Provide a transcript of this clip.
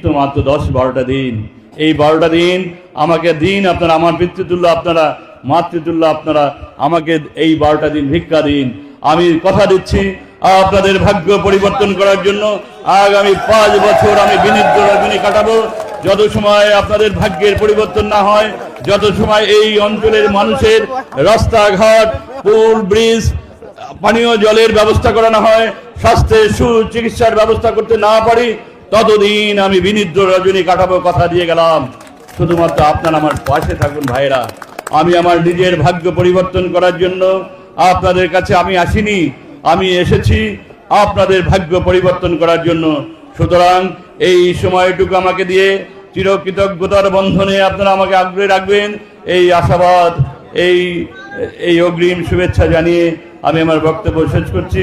তো মাত্র 10-12টা দিন। এই 12টা দিন আমাকে দিন, আপনারা আমার পিতৃতুল্য, আপনারা মাতৃতুল্য, আপনারা আমাকে এই 12টা দিন ভিক্ষা দিন। আমি কথা দিচ্ছি আপনাদের ভাগ্য পরিবর্তন করার জন্য আগামী 5 বছর আমি বিনিদ্র রজনী কাটাবো। যত সময় আপনাদের ভাগ্যের পরিবর্তন না হয়, যত সময় এই অঞ্চলের মানুষের রাস্তাঘাট, পুল, ব্রিজ, পানীয় জলের ব্যবস্থা করানো হয়, স্বাস্থ্যের সুচিকিৎসার ব্যবস্থা করতে না পারি, ততদিন আমি বিনিদ্র রজনী কাটাবো, কথা দিয়ে গেলাম। শুধুমাত্র আপনারা আমার পাশে থাকুন ভাইরা। আমি আমার নিজের ভাগ্য পরিবর্তন করার জন্য আপনাদের কাছে আমি আসিনি, আমি এসেছি আপনাদের ভাগ্য পরিবর্তন করার জন্য। সুতরাং এই সময়টুকু আমাকে দিয়ে চিরকৃতজ্ঞতার বন্ধনে আপনারা আমাকে আগ্রহে রাখবেন, এই আশাবাদ, এই অগ্রিম শুভেচ্ছা জানিয়ে আমি আমার বক্তব্য শেষ করছি।